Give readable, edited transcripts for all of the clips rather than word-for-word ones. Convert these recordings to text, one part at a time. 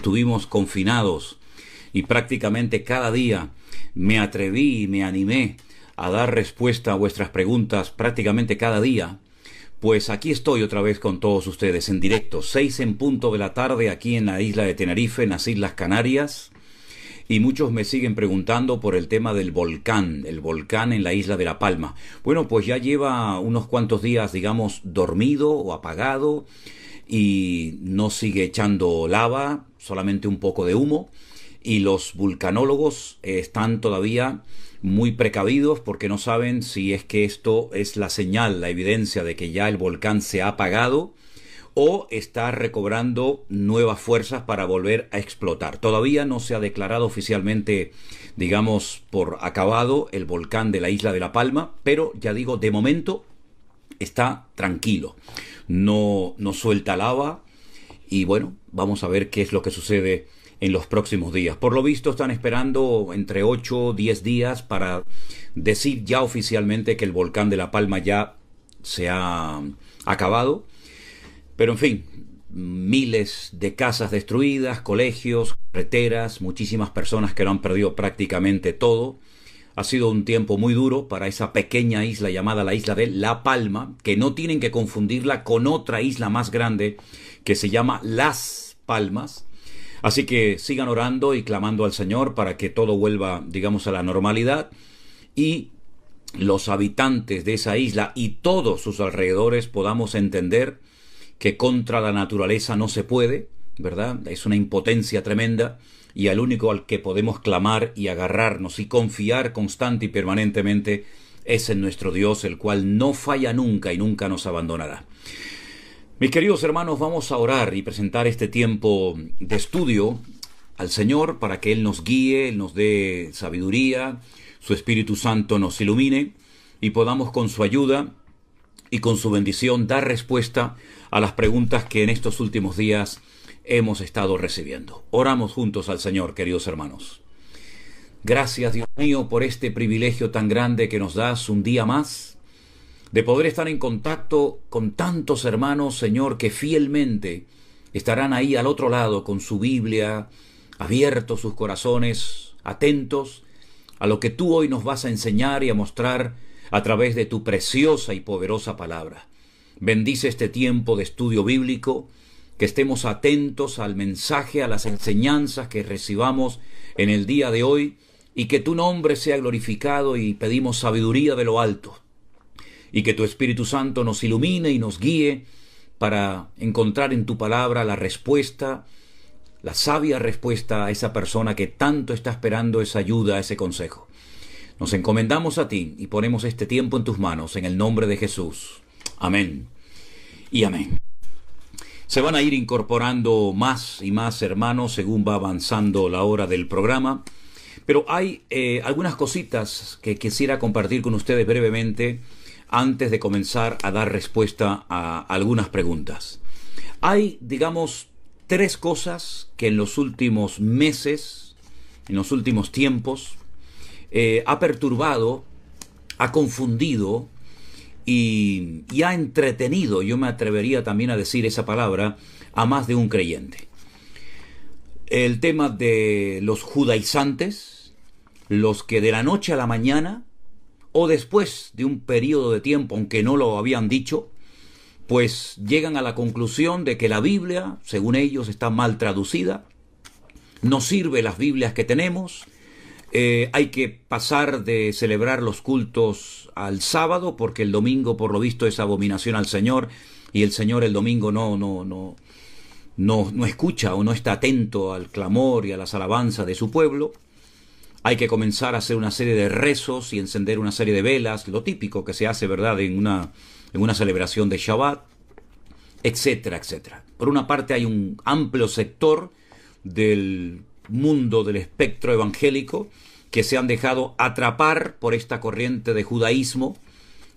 estuvimos confinados y prácticamente cada día me atreví y me animé a dar respuesta a vuestras preguntas prácticamente cada día, pues aquí estoy otra vez con todos ustedes en directo, 6 en punto de la tarde aquí en la isla de Tenerife, en las Islas Canarias. Y muchos me siguen preguntando por el tema del volcán, el volcán en la isla de La Palma. Bueno, pues ya lleva unos cuantos días, digamos, dormido o apagado y no sigue echando lava, solamente un poco de humo. Y los vulcanólogos están todavía muy precavidos porque no saben si es que esto es la señal, la evidencia de que ya el volcán se ha apagado o está recobrando nuevas fuerzas para volver a explotar. Todavía no se ha declarado oficialmente, digamos, por acabado el volcán de la isla de La Palma, pero ya digo, de momento está tranquilo, no suelta lava y bueno, vamos a ver qué es lo que sucede en los próximos días. Por lo visto están esperando entre 8 o 10 días para decir ya oficialmente que el volcán de La Palma ya se ha acabado. Pero en fin, miles de casas destruidas, colegios, carreteras, muchísimas personas que lo han perdido prácticamente todo. Ha sido un tiempo muy duro para esa pequeña isla llamada la isla de La Palma, que no tienen que confundirla con otra isla más grande que se llama Las Palmas. Así que sigan orando y clamando al Señor para que todo vuelva, digamos, a la normalidad y los habitantes de esa isla y todos sus alrededores podamos entender que contra la naturaleza no se puede, ¿verdad? Es una impotencia tremenda y al único al que podemos clamar y agarrarnos y confiar constante y permanentemente es en nuestro Dios, el cual no falla nunca y nunca nos abandonará. Mis queridos hermanos, vamos a orar y presentar este tiempo de estudio al Señor para que Él nos guíe, Él nos dé sabiduría, su Espíritu Santo nos ilumine y podamos con su ayuda y con su bendición dar respuesta a las preguntas que en estos últimos días hemos estado recibiendo. Oramos juntos al Señor, queridos hermanos. Gracias, Dios mío, por este privilegio tan grande que nos das un día más, de poder estar en contacto con tantos hermanos, Señor, que fielmente estarán ahí al otro lado con su Biblia, abiertos sus corazones, atentos a lo que tú hoy nos vas a enseñar y a mostrar a través de tu preciosa y poderosa palabra. Bendice este tiempo de estudio bíblico, que estemos atentos al mensaje, a las enseñanzas que recibamos en el día de hoy y que tu nombre sea glorificado y pedimos sabiduría de lo alto y que tu Espíritu Santo nos ilumine y nos guíe para encontrar en tu palabra la respuesta, la sabia respuesta a esa persona que tanto está esperando esa ayuda, ese consejo. Nos encomendamos a ti y ponemos este tiempo en tus manos, en el nombre de Jesús. Amén y amén. Se van a ir incorporando más y más hermanos según va avanzando la hora del programa, pero hay algunas cositas que quisiera compartir con ustedes brevemente antes de comenzar a dar respuesta a algunas preguntas. Hay, digamos, 3 cosas que en los últimos meses, en los últimos tiempos, ha perturbado, ha confundido y ha entretenido, yo me atrevería también a decir esa palabra, a más de un creyente. El tema de los judaizantes, los que de la noche a la mañana, o después de un periodo de tiempo, aunque no lo habían dicho, pues llegan a la conclusión de que la Biblia, según ellos, está mal traducida, no sirve las Biblias que tenemos. Hay que pasar de celebrar los cultos al sábado porque el domingo por lo visto es abominación al Señor y el Señor el domingo no escucha o no está atento al clamor y a las alabanzas de su pueblo. Hay que comenzar a hacer una serie de rezos y encender una serie de velas, lo típico que se hace, ¿verdad?, en una celebración de Shabbat, etcétera, etcétera. Por una parte hay un amplio sector del mundo del espectro evangélico que se han dejado atrapar por esta corriente de judaísmo,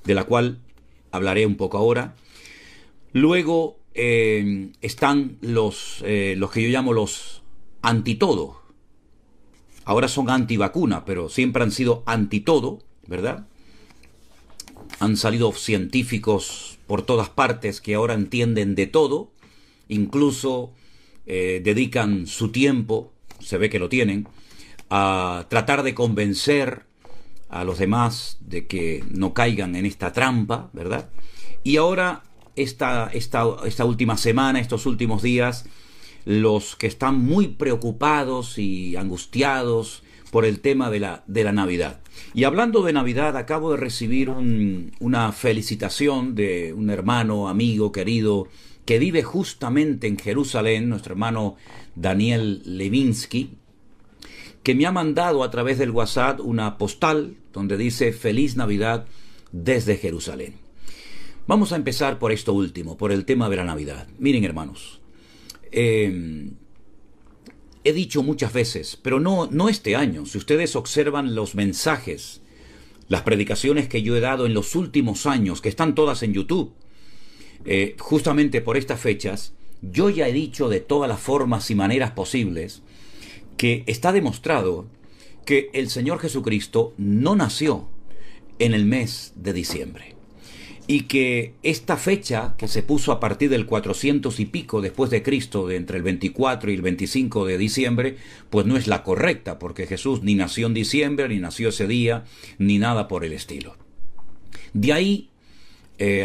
de la cual hablaré un poco ahora. Luego están los que yo llamo los antitodo. Ahora son antivacuna, pero siempre han sido antitodo, ¿verdad? Han salido científicos por todas partes que ahora entienden de todo, incluso dedican su tiempo, se ve que lo tienen, a tratar de convencer a los demás de que no caigan en esta trampa, ¿verdad? Y ahora, esta última semana, estos últimos días, los que están muy preocupados y angustiados por el tema de la Navidad. Y hablando de Navidad, acabo de recibir una felicitación de un hermano, amigo, querido, que vive justamente en Jerusalén, nuestro hermano Daniel Levinsky, que me ha mandado a través del WhatsApp una postal donde dice Feliz Navidad desde Jerusalén. Vamos a empezar por esto último, por el tema de la Navidad. Miren, hermanos, he dicho muchas veces, pero no este año. Si ustedes observan los mensajes, las predicaciones que yo he dado en los últimos años, que están todas en YouTube, justamente por estas fechas, yo ya he dicho de todas las formas y maneras posibles que está demostrado que el Señor Jesucristo no nació en el mes de diciembre. Y que esta fecha que se puso a partir del 400 y pico después de Cristo, de entre el 24 y el 25 de diciembre, pues no es la correcta, porque Jesús ni nació en diciembre, ni nació ese día, ni nada por el estilo. De ahí,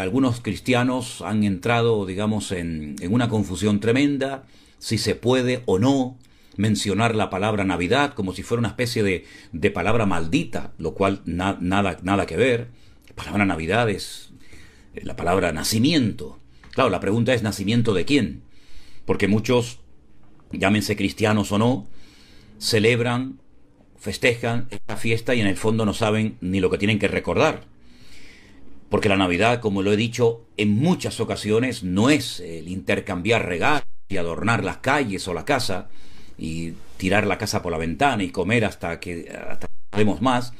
algunos cristianos han entrado, digamos, en una confusión tremenda, si se puede o no mencionar la palabra Navidad como si fuera una especie de palabra maldita, lo cual nada que ver. La palabra Navidad es la palabra nacimiento. Claro, la pregunta es ¿nacimiento de quién? Porque muchos, llámense cristianos o no, celebran, festejan esta fiesta y en el fondo no saben ni lo que tienen que recordar. Porque la Navidad, como lo he dicho en muchas ocasiones, no es el intercambiar regalos y adornar las calles o la casa y tirar la casa por la ventana y comer hasta que no demos más.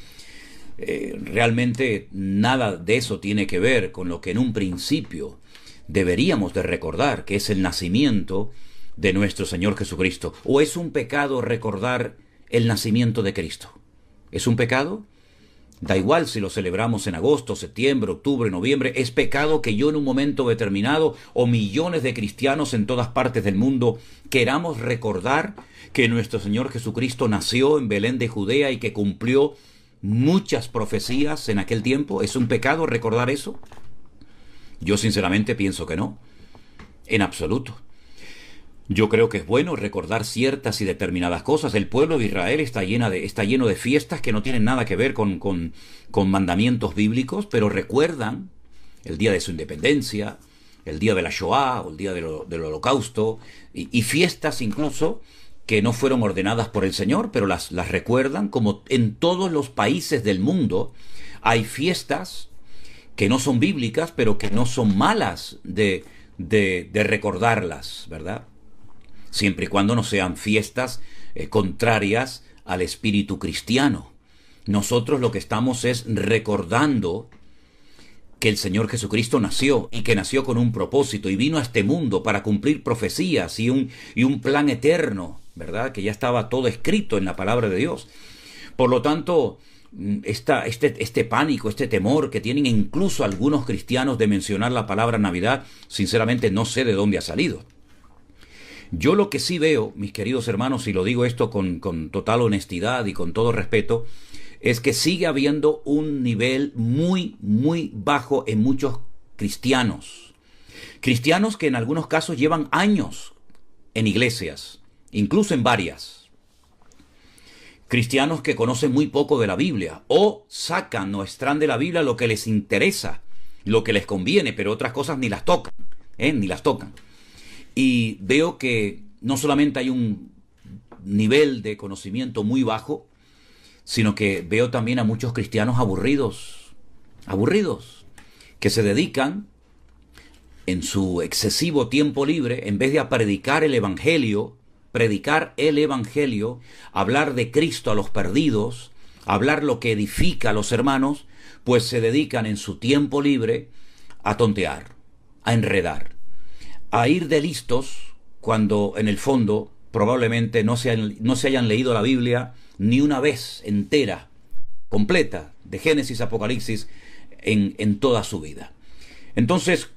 Realmente nada de eso tiene que ver con lo que en un principio deberíamos de recordar, que es el nacimiento de nuestro Señor Jesucristo. ¿O es un pecado recordar el nacimiento de Cristo? ¿Es un pecado? Da igual si lo celebramos en agosto, septiembre, octubre, noviembre. Es pecado que yo en un momento determinado, o millones de cristianos en todas partes del mundo, queramos recordar que nuestro Señor Jesucristo nació en Belén de Judea y que cumplió muchas profecías en aquel tiempo. ¿Es un pecado recordar eso? Yo sinceramente pienso que no, en absoluto. Yo creo que es bueno recordar ciertas y determinadas cosas. El pueblo de Israel está lleno de fiestas que no tienen nada que ver con mandamientos bíblicos, pero recuerdan el día de su independencia, el día de la Shoah, o el día del Holocausto, y fiestas incluso que no fueron ordenadas por el Señor, pero las recuerdan. Como en todos los países del mundo hay fiestas que no son bíblicas, pero que no son malas de recordarlas, ¿verdad? Siempre y cuando no sean fiestas contrarias al espíritu cristiano. Nosotros lo que estamos es recordando que el Señor Jesucristo nació, y que nació con un propósito, y vino a este mundo para cumplir profecías y un plan eterno, ¿verdad? Que ya estaba todo escrito en la palabra de Dios. Por lo tanto, este pánico, este temor que tienen incluso algunos cristianos de mencionar la palabra Navidad, sinceramente no sé de dónde ha salido. Yo lo que sí veo, mis queridos hermanos, y lo digo esto con total honestidad y con todo respeto, es que sigue habiendo un nivel muy, muy bajo en muchos cristianos. Cristianos que en algunos casos llevan años en iglesias, incluso en varias. Cristianos que conocen muy poco de la Biblia, o sacan o extraen de la Biblia lo que les interesa, lo que les conviene, pero otras cosas ni las tocan, ni las tocan. Y veo que no solamente hay un nivel de conocimiento muy bajo, sino que veo también a muchos cristianos aburridos, que se dedican en su excesivo tiempo libre, en vez de a predicar el Evangelio, hablar de Cristo a los perdidos, hablar lo que edifica a los hermanos, pues se dedican en su tiempo libre a tontear, a enredar, a ir de listos, cuando en el fondo probablemente no se hayan leído la Biblia ni una vez entera, completa, de Génesis a Apocalipsis, en toda su vida. Entonces,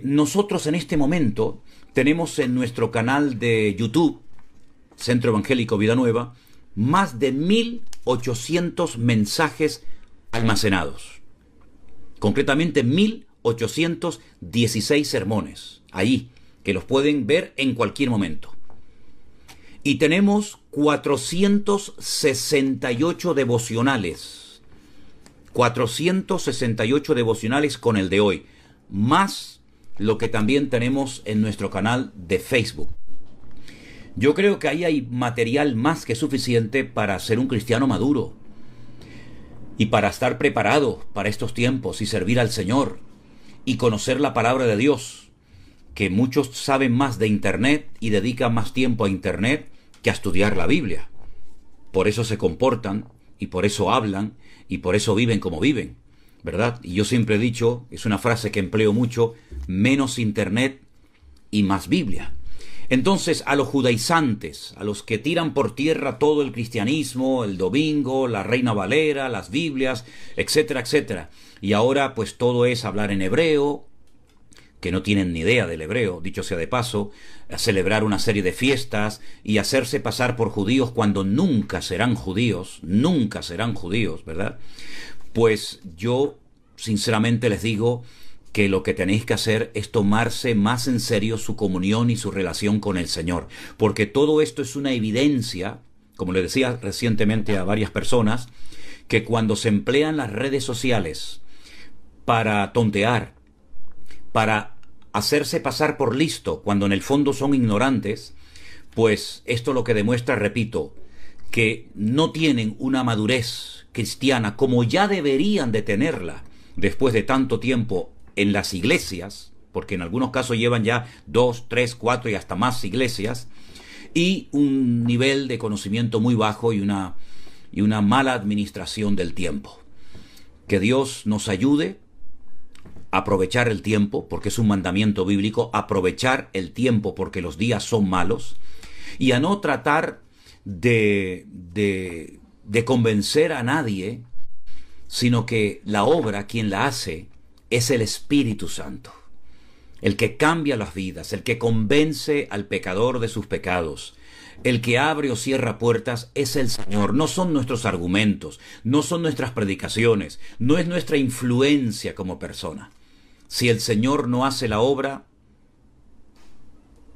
nosotros en este momento tenemos en nuestro canal de YouTube, Centro Evangélico Vida Nueva, más de 1.800 mensajes almacenados. Concretamente 1.816 sermones, ahí, que los pueden ver en cualquier momento. Y tenemos 468 devocionales. 468 devocionales con el de hoy, más lo que también tenemos en nuestro canal de Facebook. Yo creo que ahí hay material más que suficiente para ser un cristiano maduro y para estar preparado para estos tiempos y servir al Señor y conocer la palabra de Dios, que muchos saben más de Internet y dedican más tiempo a Internet que a estudiar la Biblia. Por eso se comportan y por eso hablan y por eso viven como viven, ¿verdad? Y yo siempre he dicho, es una frase que empleo mucho, menos Internet y más Biblia. Entonces, a los judaizantes, a los que tiran por tierra todo el cristianismo, el domingo, la Reina Valera, las Biblias, etcétera, etcétera, y ahora pues todo es hablar en hebreo, que no tienen ni idea del hebreo, dicho sea de paso, a celebrar una serie de fiestas y hacerse pasar por judíos cuando nunca serán judíos, ¿verdad? Pues yo sinceramente les digo que lo que tenéis que hacer es tomarse más en serio su comunión y su relación con el Señor, porque todo esto es una evidencia, como le decía recientemente a varias personas, que cuando se emplean las redes sociales para tontear, para hacerse pasar por listo cuando en el fondo son ignorantes, pues esto lo que demuestra, repito, que no tienen una madurez cristiana como ya deberían de tenerla después de tanto tiempo en las iglesias, porque en algunos casos llevan ya 2, 3, 4 y hasta más iglesias, y un nivel de conocimiento muy bajo y una mala administración del tiempo. Que Dios nos ayude a aprovechar el tiempo, porque es un mandamiento bíblico, aprovechar el tiempo porque los días son malos, y a no tratar de convencer a nadie, sino que la obra, quien la hace, es el Espíritu Santo, el que cambia las vidas, el que convence al pecador de sus pecados, el que abre o cierra puertas es el Señor. No son nuestros argumentos, no son nuestras predicaciones, no es nuestra influencia como persona. Si el Señor no hace la obra,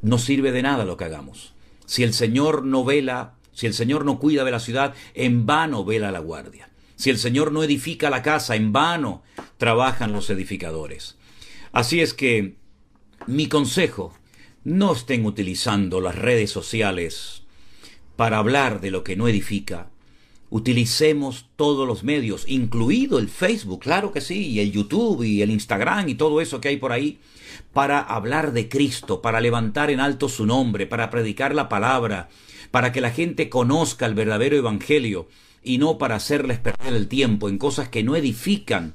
no sirve de nada lo que hagamos. Si el Señor no vela, si el Señor no cuida de la ciudad, en vano vela la guardia. Si el Señor no edifica la casa, en vano trabajan los edificadores. Así es que mi consejo, no estén utilizando las redes sociales para hablar de lo que no edifica. Utilicemos todos los medios, incluido el Facebook, claro que sí, y el YouTube y el Instagram y todo eso que hay por ahí, para hablar de Cristo, para levantar en alto su nombre, para predicar la palabra, para que la gente conozca el verdadero evangelio y no para hacerles perder el tiempo en cosas que no edifican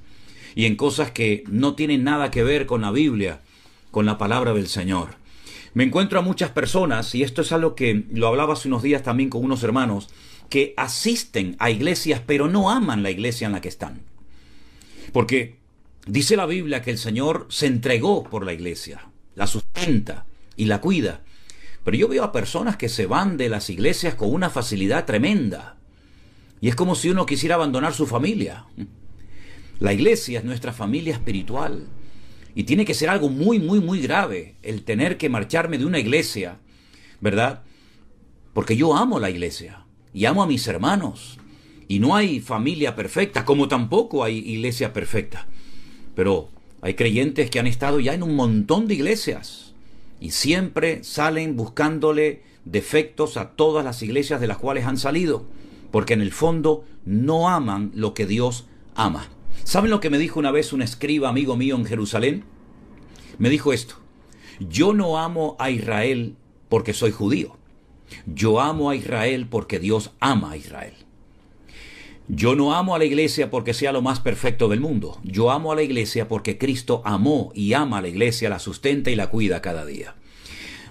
y en cosas que no tienen nada que ver con la Biblia, con la palabra del Señor. Me encuentro a muchas personas, y esto es algo que lo hablaba hace unos días también con unos hermanos, que asisten a iglesias pero no aman la iglesia en la que están. Porque dice la Biblia que el Señor se entregó por la iglesia, la sustenta y la cuida. Pero yo veo a personas que se van de las iglesias con una facilidad tremenda. Y es como si uno quisiera abandonar su familia. La iglesia es nuestra familia espiritual. Y tiene que ser algo muy, muy, muy grave el tener que marcharme de una iglesia, ¿verdad? Porque yo amo la iglesia y amo a mis hermanos. Y no hay familia perfecta, como tampoco hay iglesia perfecta. Pero hay creyentes que han estado ya en un montón de iglesias y siempre salen buscándole defectos a todas las iglesias de las cuales han salido, porque en el fondo no aman lo que Dios ama. ¿Saben lo que me dijo una vez un escriba amigo mío en Jerusalén? Me dijo esto: yo no amo a Israel porque soy judío. Yo amo a Israel porque Dios ama a Israel. Yo no amo a la iglesia porque sea lo más perfecto del mundo. Yo amo a la iglesia porque Cristo amó y ama a la iglesia, la sustenta y la cuida cada día.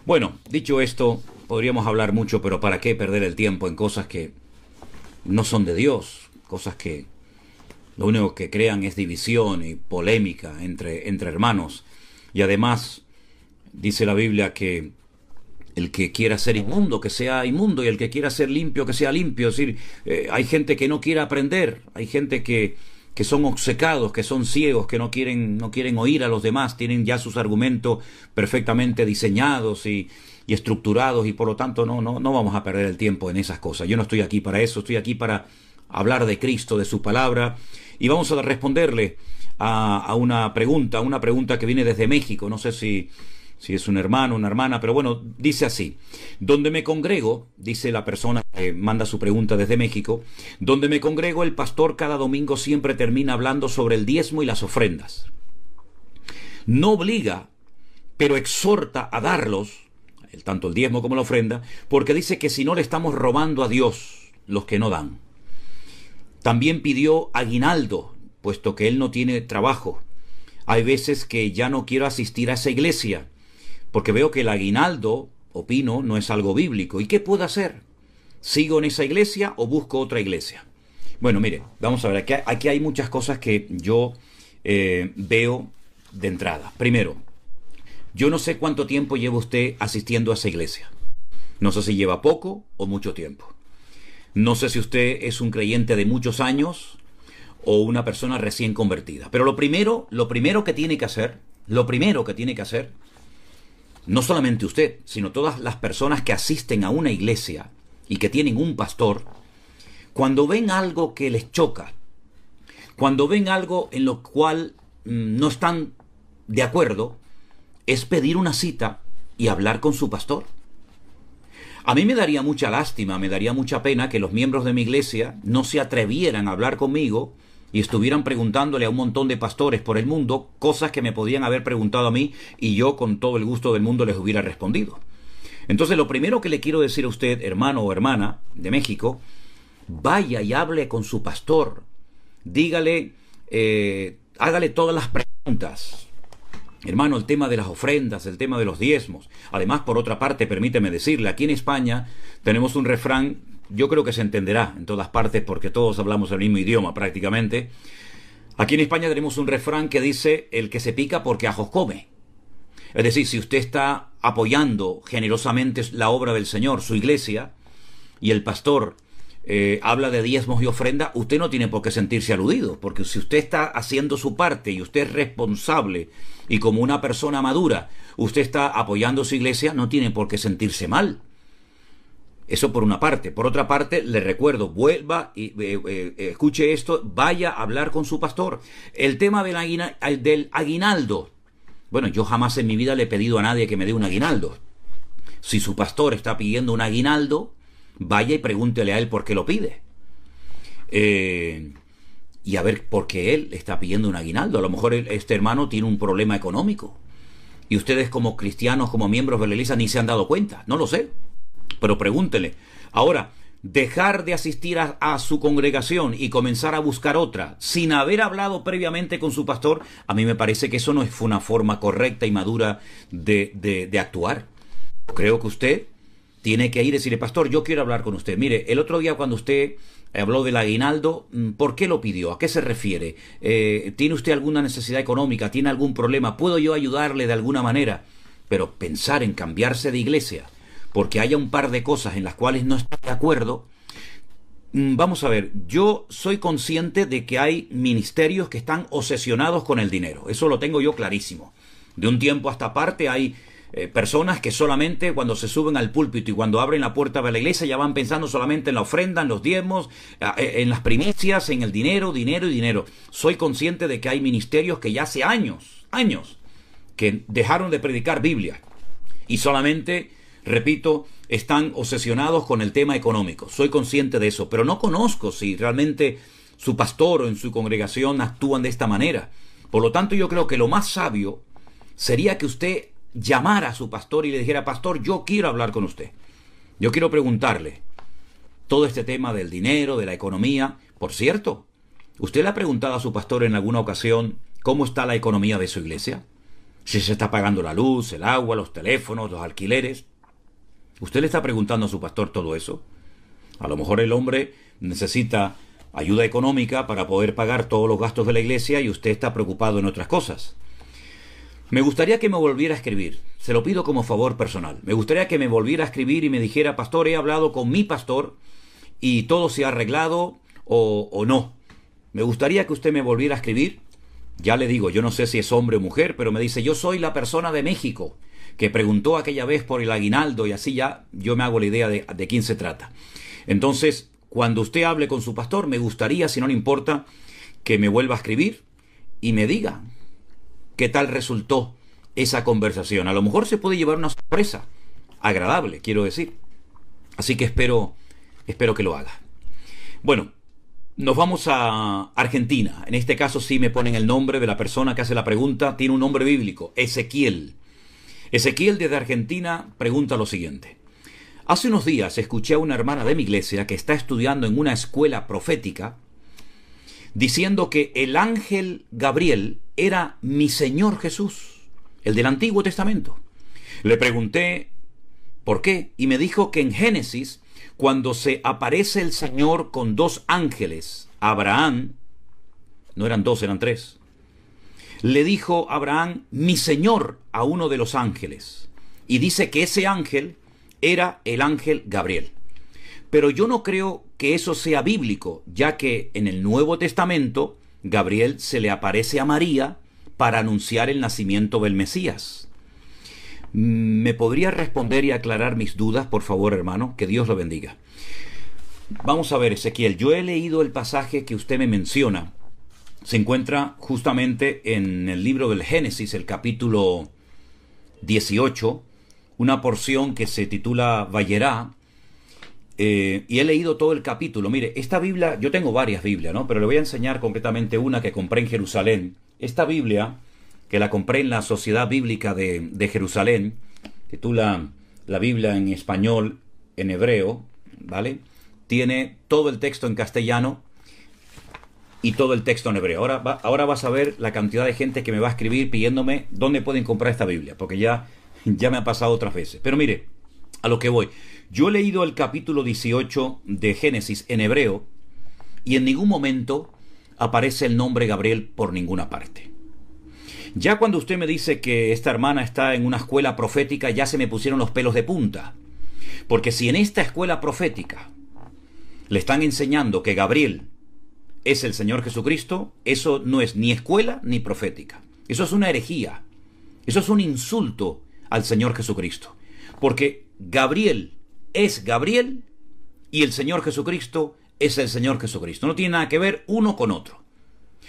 Bueno, dicho esto, podríamos hablar mucho, pero ¿para qué perder el tiempo en cosas que no son de Dios? Cosas que lo único que crean es división y polémica entre hermanos. Y además, Dice la Biblia que el que quiera ser inmundo, que sea inmundo, y el que quiera ser limpio, que sea limpio. Es decir, hay gente que no quiere aprender, hay gente que son obcecados, que son ciegos, que no quieren oír a los demás, tienen ya sus argumentos perfectamente diseñados y estructurados, y por lo tanto no vamos a perder el tiempo en esas cosas. Yo no estoy aquí para eso, estoy aquí para hablar de Cristo, de su palabra, y vamos a responderle a una pregunta que viene desde México. No sé si es un hermano, una hermana, pero bueno, dice así: donde me congrego, dice la persona que manda su pregunta desde México, donde me congrego, el pastor cada domingo siempre termina hablando sobre el diezmo y las ofrendas. No obliga, pero exhorta a darlos, tanto el diezmo como la ofrenda, porque dice que si no le estamos robando a Dios los que no dan. También pidió aguinaldo, puesto que él no tiene trabajo. Hay veces que ya no quiero asistir a esa iglesia, porque veo que el aguinaldo, opino, no es algo bíblico. ¿Y qué puedo hacer? ¿Sigo en esa iglesia o busco otra iglesia? Bueno, mire, vamos a ver, aquí hay muchas cosas que yo veo de entrada. Primero, yo no sé cuánto tiempo lleva usted asistiendo a esa iglesia. No sé si lleva poco o mucho tiempo. No sé si usted es un creyente de muchos años o una persona recién convertida. Pero lo primero que tiene que hacer, no solamente usted, sino todas las personas que asisten a una iglesia y que tienen un pastor, cuando ven algo que les choca, cuando ven algo en lo cual no están de acuerdo, es pedir una cita y hablar con su pastor. A mí me daría mucha lástima, me daría mucha pena que los miembros de mi iglesia no se atrevieran a hablar conmigo y estuvieran preguntándole a un montón de pastores por el mundo cosas que me podían haber preguntado a mí, y yo con todo el gusto del mundo les hubiera respondido. Entonces, lo primero que le quiero decir a usted, hermano o hermana de México, vaya y hable con su pastor. Dígale, hágale todas las preguntas. Hermano, el tema de las ofrendas, el tema de los diezmos. Además, por otra parte, permíteme decirle, aquí en España tenemos un refrán, yo creo que se entenderá en todas partes porque todos hablamos el mismo idioma prácticamente. Aquí en España tenemos un refrán que dice: el que se pica porque ajos come. Es decir, si usted está apoyando generosamente la obra del Señor, su iglesia, y el pastor habla de diezmos y ofrenda, usted no tiene por qué sentirse aludido, porque si usted está haciendo su parte y usted es responsable y como una persona madura, usted está apoyando su iglesia, no tiene por qué sentirse mal. Eso por una parte. Por otra parte, le recuerdo, vuelva y escuche esto, vaya a hablar con su pastor. El tema del aguinaldo. Bueno, yo jamás en mi vida le he pedido a nadie que me dé un aguinaldo. Si su pastor está pidiendo un aguinaldo, vaya y pregúntele a él por qué lo pide. Y a ver por qué él está pidiendo un aguinaldo. A lo mejor este hermano tiene un problema económico y ustedes como cristianos, como miembros de la iglesia, ni se han dado cuenta. No lo sé, pero pregúntele. Ahora, dejar de asistir a su congregación y comenzar a buscar otra sin haber hablado previamente con su pastor, a mí me parece que eso no es una forma correcta y madura de actuar. Creo que usted tiene que ir y decirle: pastor, yo quiero hablar con usted. Mire, el otro día cuando usted habló del aguinaldo, ¿por qué lo pidió? ¿A qué se refiere? ¿Tiene usted alguna necesidad económica? ¿Tiene algún problema? ¿Puedo yo ayudarle de alguna manera? Pero pensar en cambiarse de iglesia porque haya un par de cosas en las cuales no estoy de acuerdo. Vamos a ver, yo soy consciente de que hay ministerios que están obsesionados con el dinero. Eso lo tengo yo clarísimo. De un tiempo a esta parte hay personas que solamente cuando se suben al púlpito y cuando abren la puerta de la iglesia ya van pensando solamente en la ofrenda, en los diezmos, en las primicias, en el dinero, dinero y dinero. Soy consciente de que hay ministerios que ya hace años, que dejaron de predicar Biblia y solamente, repito, están obsesionados con el tema económico. Soy consciente de eso, pero no conozco si realmente su pastor o en su congregación actúan de esta manera. Por lo tanto, yo creo que lo más sabio sería que usted llamara a su pastor y le dijera: pastor, yo quiero hablar con usted. Yo quiero preguntarle todo este tema del dinero, de la economía. Por cierto, ¿usted le ha preguntado a su pastor en alguna ocasión cómo está la economía de su iglesia? Si se está pagando la luz, el agua, los teléfonos, los alquileres. ¿Usted le está preguntando a su pastor todo eso? A lo mejor el hombre necesita ayuda económica para poder pagar todos los gastos de la iglesia y usted está preocupado en otras cosas. Me gustaría que me volviera a escribir. Se lo pido como favor personal. Me gustaría que me volviera a escribir y me dijera, pastor, he hablado con mi pastor y todo se ha arreglado o no. Me gustaría que usted me volviera a escribir. Ya le digo, yo no sé si es hombre o mujer, pero me dice, yo soy la persona de México que preguntó aquella vez por el aguinaldo, y así ya yo me hago la idea de quién se trata. Entonces, cuando usted hable con su pastor, me gustaría, si no le importa, que me vuelva a escribir y me diga qué tal resultó esa conversación. A lo mejor se puede llevar una sorpresa agradable, quiero decir. Así que espero que lo haga. Bueno, nos vamos a Argentina. En este caso sí me ponen el nombre de la persona que hace la pregunta. Tiene un nombre bíblico, Ezequiel. Ezequiel desde Argentina pregunta lo siguiente. Hace unos días escuché a una hermana de mi iglesia que está estudiando en una escuela profética diciendo que el ángel Gabriel era mi Señor Jesús, el del Antiguo Testamento. Le pregunté por qué y me dijo que en Génesis, cuando se aparece el Señor con dos ángeles, Abraham, no eran dos, eran tres, le dijo Abraham, mi Señor, a uno de los ángeles. Y dice que ese ángel era el ángel Gabriel. Pero yo no creo que eso sea bíblico, ya que en el Nuevo Testamento Gabriel se le aparece a María para anunciar el nacimiento del Mesías. ¿Me podría responder y aclarar mis dudas, por favor, hermano? Que Dios lo bendiga. Vamos a ver, Ezequiel, yo he leído el pasaje que usted me menciona. Se encuentra justamente en el libro del Génesis, el capítulo 18, una porción que se titula Vayerá, y he leído todo el capítulo. Mire, esta Biblia, yo tengo varias Biblias, ¿no? Pero le voy a enseñar concretamente una que compré en Jerusalén. Esta Biblia, que la compré en la Sociedad Bíblica de Jerusalén, titula la Biblia en español, en hebreo, ¿vale? Tiene todo el texto en castellano y todo el texto en hebreo. Ahora vas a ver la cantidad de gente que me va a escribir pidiéndome dónde pueden comprar esta Biblia, porque ya me ha pasado otras veces. Pero mire, a lo que voy. Yo he leído el capítulo 18 de Génesis en hebreo y en ningún momento aparece el nombre Gabriel por ninguna parte. Ya cuando usted me dice que esta hermana está en una escuela profética, ya se me pusieron los pelos de punta. Porque si en esta escuela profética le están enseñando que Gabriel es el Señor Jesucristo, eso no es ni escuela ni profética. Eso es una herejía. Eso es un insulto al Señor Jesucristo. Porque Gabriel es Gabriel y el Señor Jesucristo es el Señor Jesucristo. No tiene nada que ver uno con otro.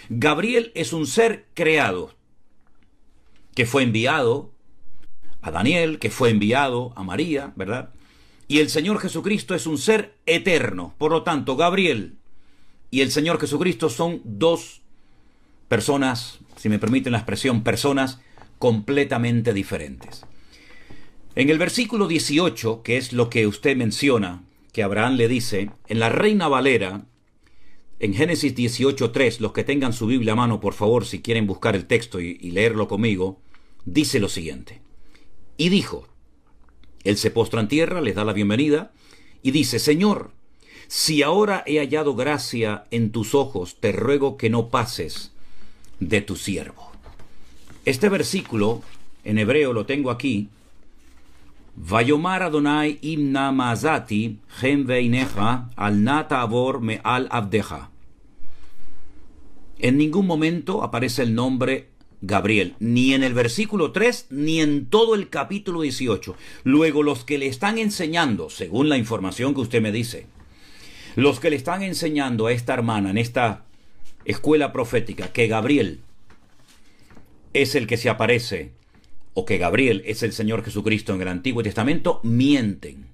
Gabriel es un ser creado que fue enviado a Daniel, que fue enviado a María, ¿verdad? Y el Señor Jesucristo es un ser eterno. Por lo tanto, Gabriel y el Señor Jesucristo son dos personas, si me permiten la expresión, personas completamente diferentes. En el versículo 18, que es lo que usted menciona, que Abraham le dice, en la Reina Valera, en Génesis 18:3, los que tengan su Biblia a mano, por favor, si quieren buscar el texto y leerlo conmigo, dice lo siguiente. Y dijo, él se postra en tierra, les da la bienvenida, y dice, Señor, si ahora he hallado gracia en tus ojos, te ruego que no pases de tu siervo. Este versículo, en hebreo lo tengo aquí, Vayomar Adonai imna mazati hem veineja al nata avor me al abdeja. En ningún momento aparece el nombre Gabriel, ni en el versículo 3, ni en todo el capítulo 18. Luego, los que le están enseñando, según la información que usted me dice, los que le están enseñando a esta hermana en esta escuela profética que Gabriel es el que se aparece, o que Gabriel es el Señor Jesucristo en el Antiguo Testamento, mienten.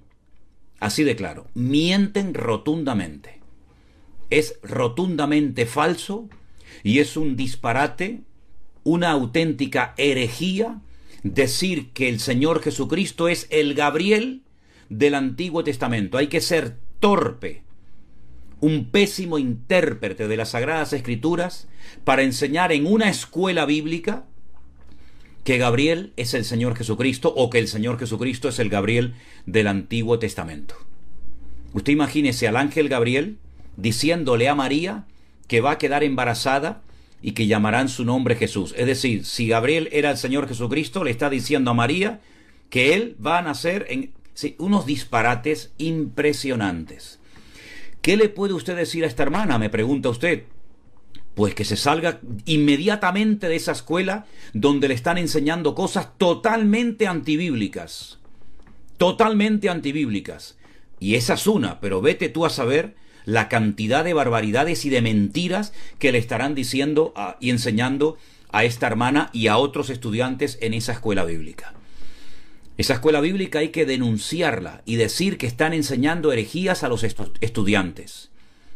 Así de claro, mienten rotundamente. Es rotundamente falso y es un disparate, una auténtica herejía decir que el Señor Jesucristo es el Gabriel del Antiguo Testamento. Hay que ser torpe, un pésimo intérprete de las Sagradas Escrituras para enseñar en una escuela bíblica que Gabriel es el Señor Jesucristo o que el Señor Jesucristo es el Gabriel del Antiguo Testamento. Usted imagínese al ángel Gabriel diciéndole a María que va a quedar embarazada y que llamarán su nombre Jesús. Es decir, si Gabriel era el Señor Jesucristo, le está diciendo a María que él va a nacer en... Sí, unos disparates impresionantes. ¿Qué le puede usted decir a esta hermana? Me pregunta usted. Pues que se salga inmediatamente de esa escuela donde le están enseñando cosas totalmente antibíblicas. Totalmente antibíblicas. Y esa es una, pero vete tú a saber la cantidad de barbaridades y de mentiras que le estarán diciendo y enseñando a esta hermana y a otros estudiantes en esa escuela bíblica. Esa escuela bíblica hay que denunciarla y decir que están enseñando herejías a los estudiantes.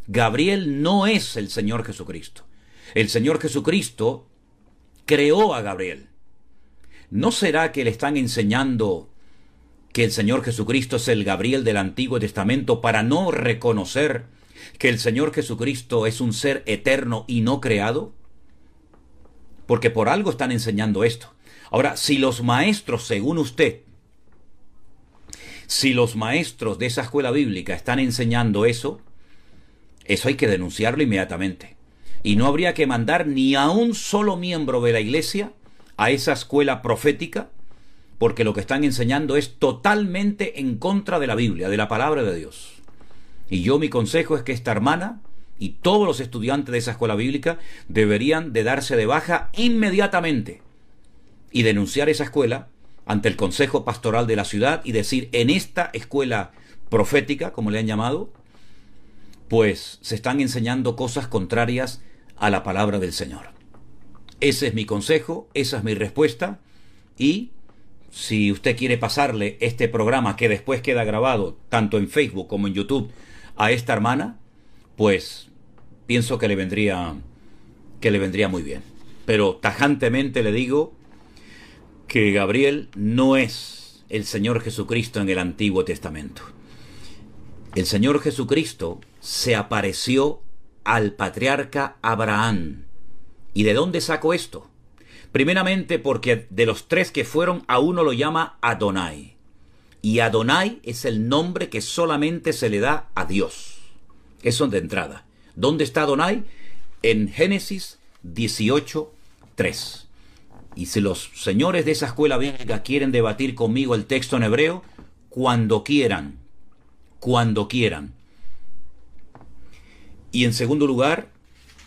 Gabriel no es el Señor Jesucristo. El Señor Jesucristo creó a Gabriel. ¿No será que le están enseñando que el Señor Jesucristo es el Gabriel del Antiguo Testamento para no reconocer que el Señor Jesucristo es un ser eterno y no creado? Porque por algo están enseñando esto. Ahora, si los maestros, según usted, si los maestros de esa escuela bíblica están enseñando eso hay que denunciarlo inmediatamente. Y no habría que mandar ni a un solo miembro de la iglesia a esa escuela profética, porque lo que están enseñando es totalmente en contra de la Biblia, de la palabra de Dios. Y mi consejo es que esta hermana y todos los estudiantes de esa escuela bíblica deberían de darse de baja inmediatamente y denunciar esa escuela ante el Consejo Pastoral de la ciudad y decir, en esta escuela profética, como le han llamado, pues se están enseñando cosas contrarias a la palabra del Señor. Ese es mi consejo, esa es mi respuesta, y si usted quiere pasarle este programa que después queda grabado tanto en Facebook como en YouTube a esta hermana, pues pienso que le vendría muy bien. Pero tajantemente le digo que Gabriel no es el Señor Jesucristo en el Antiguo Testamento. El Señor Jesucristo se apareció al patriarca Abraham. ¿Y de dónde sacó esto? Primeramente porque de los tres que fueron, a uno lo llama Adonai. Y Adonai es el nombre que solamente se le da a Dios. Eso de entrada. ¿Dónde está Adonai? En Génesis 18:3. Y si los señores de esa escuela bíblica quieren debatir conmigo el texto en hebreo, cuando quieran. Cuando quieran. Y en segundo lugar,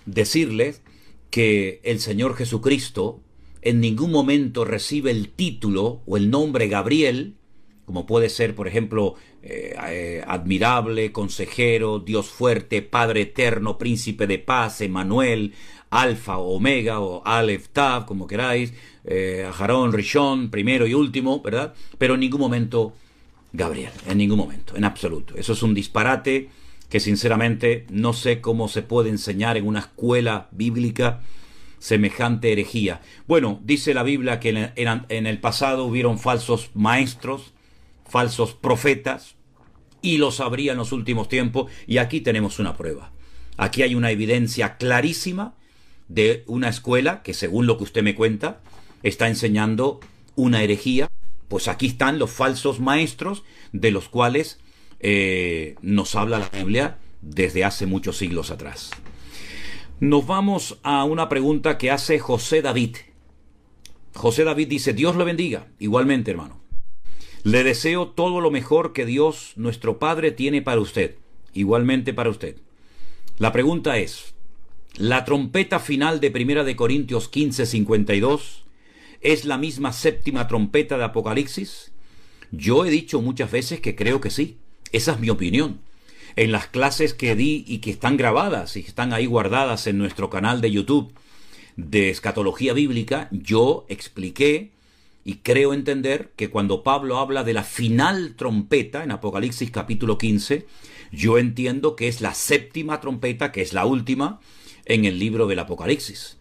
decirles que el Señor Jesucristo en ningún momento recibe el título o el nombre Gabriel, como puede ser, por ejemplo, admirable, consejero, Dios fuerte, Padre eterno, príncipe de paz, Emmanuel, Alfa o Omega, o Aleph Tav, como queráis, Aharón, Rishon, primero y último, ¿verdad? Pero en ningún momento Gabriel, en ningún momento, en absoluto. Eso es un disparate que sinceramente no sé cómo se puede enseñar en una escuela bíblica semejante herejía. Bueno, dice la Biblia que en el pasado hubieron falsos maestros, falsos profetas, y los habría en los últimos tiempos, y aquí tenemos una prueba. Aquí hay una evidencia clarísima de una escuela que, según lo que usted me cuenta, está enseñando una herejía. Pues aquí están los falsos maestros de los cuales nos habla la Biblia desde hace muchos siglos atrás. Nos vamos a una pregunta que hace José David. José David dice: Dios lo bendiga. Igualmente, hermano. Le deseo todo lo mejor que Dios, nuestro Padre, tiene para usted. Igualmente para usted. La pregunta es: ¿la trompeta final de 1 Corintios 15:52 es la misma séptima trompeta de Apocalipsis? Yo he dicho muchas veces que creo que sí. Esa es mi opinión. En las clases que di y que están grabadas y están ahí guardadas en nuestro canal de YouTube de escatología bíblica, yo expliqué y creo entender que cuando Pablo habla de la final trompeta en Apocalipsis capítulo 15, yo entiendo que es la séptima trompeta, que es la última en el libro del Apocalipsis.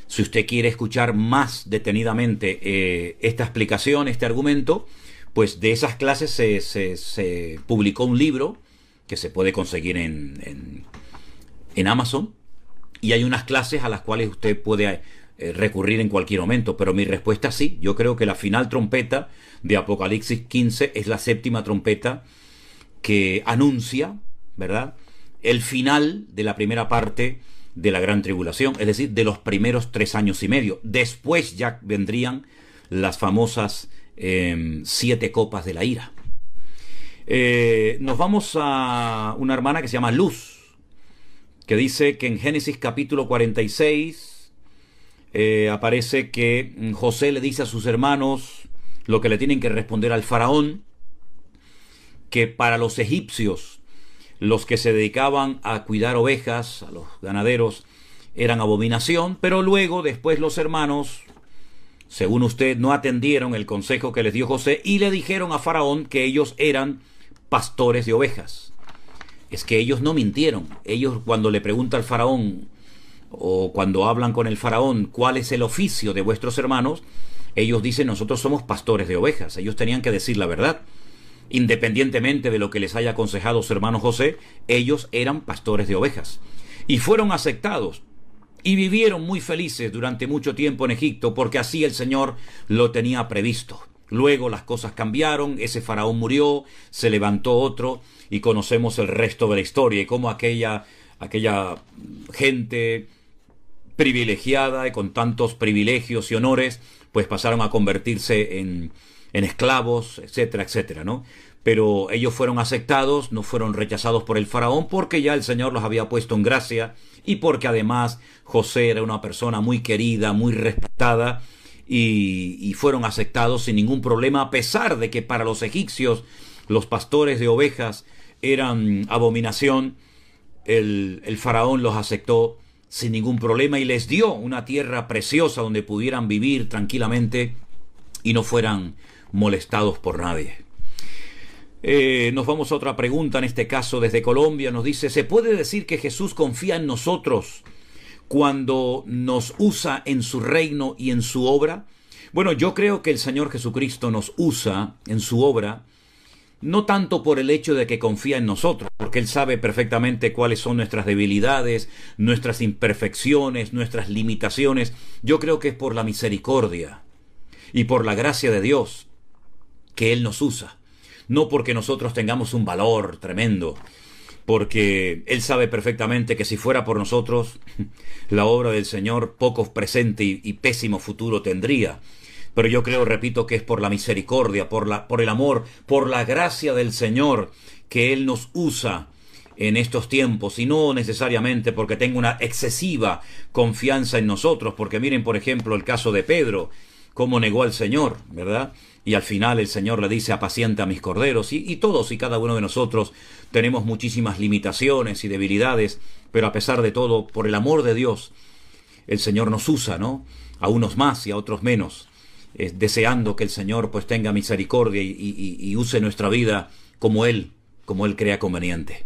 Si usted quiere escuchar más detenidamente esta explicación, este argumento, pues de esas clases se publicó un libro que se puede conseguir en Amazon, y hay unas clases a las cuales usted puede recurrir en cualquier momento. Pero mi respuesta es sí. Yo creo que la final trompeta de Apocalipsis 15 es la séptima trompeta que anuncia, ¿verdad?, el final de la primera parte de la gran tribulación, es decir, de los primeros 3 años y medio. Después ya vendrían las famosas 7 copas de la ira. Nos vamos a una hermana que se llama Luz, que dice que en Génesis capítulo 46 aparece que José le dice a sus hermanos lo que le tienen que responder al faraón, que para los egipcios, los que se dedicaban a cuidar ovejas, a los ganaderos, eran abominación, pero luego, después, los hermanos, según usted, no atendieron el consejo que les dio José y le dijeron a Faraón que ellos eran pastores de ovejas. Es que ellos no mintieron. Ellos, cuando le pregunta al Faraón, o cuando hablan con el Faraón, ¿cuál es el oficio de vuestros hermanos?, ellos dicen, nosotros somos pastores de ovejas. Ellos tenían que decir la verdad. Independientemente de lo que les haya aconsejado su hermano José, ellos eran pastores de ovejas. Y fueron aceptados. Y vivieron muy felices durante mucho tiempo en Egipto, porque así el Señor lo tenía previsto. Luego las cosas cambiaron, ese faraón murió, se levantó otro, y conocemos el resto de la historia, y cómo aquella gente privilegiada y con tantos privilegios y honores, pues pasaron a convertirse en esclavos, etcétera, etcétera, ¿no? Pero ellos fueron aceptados, no fueron rechazados por el faraón, porque ya el Señor los había puesto en gracia, y porque además José era una persona muy querida, muy respetada, y fueron aceptados sin ningún problema, a pesar de que para los egipcios los pastores de ovejas eran abominación. El faraón los aceptó sin ningún problema y les dio una tierra preciosa donde pudieran vivir tranquilamente y no fueran molestados por nadie. Nos vamos a otra pregunta, en este caso desde Colombia. Nos dice, ¿se puede decir que Jesús confía en nosotros cuando nos usa en su reino y en su obra? Bueno, yo creo que el Señor Jesucristo nos usa en su obra, no tanto por el hecho de que confía en nosotros, porque Él sabe perfectamente cuáles son nuestras debilidades, nuestras imperfecciones, nuestras limitaciones. Yo creo que es por la misericordia y por la gracia de Dios que Él nos usa. No porque nosotros tengamos un valor tremendo, porque Él sabe perfectamente que si fuera por nosotros, la obra del Señor poco presente y pésimo futuro tendría. Pero yo creo, repito, que es por la misericordia, por el amor, por la gracia del Señor que Él nos usa en estos tiempos, y no necesariamente porque tenga una excesiva confianza en nosotros, porque miren, por ejemplo, el caso de Pedro, cómo negó al Señor, ¿verdad? Y al final el Señor le dice, apacienta a mis corderos, y todos y cada uno de nosotros tenemos muchísimas limitaciones y debilidades, pero a pesar de todo, por el amor de Dios, el Señor nos usa, ¿no? A unos más y a otros menos, deseando que el Señor pues tenga misericordia y use nuestra vida como Él crea conveniente.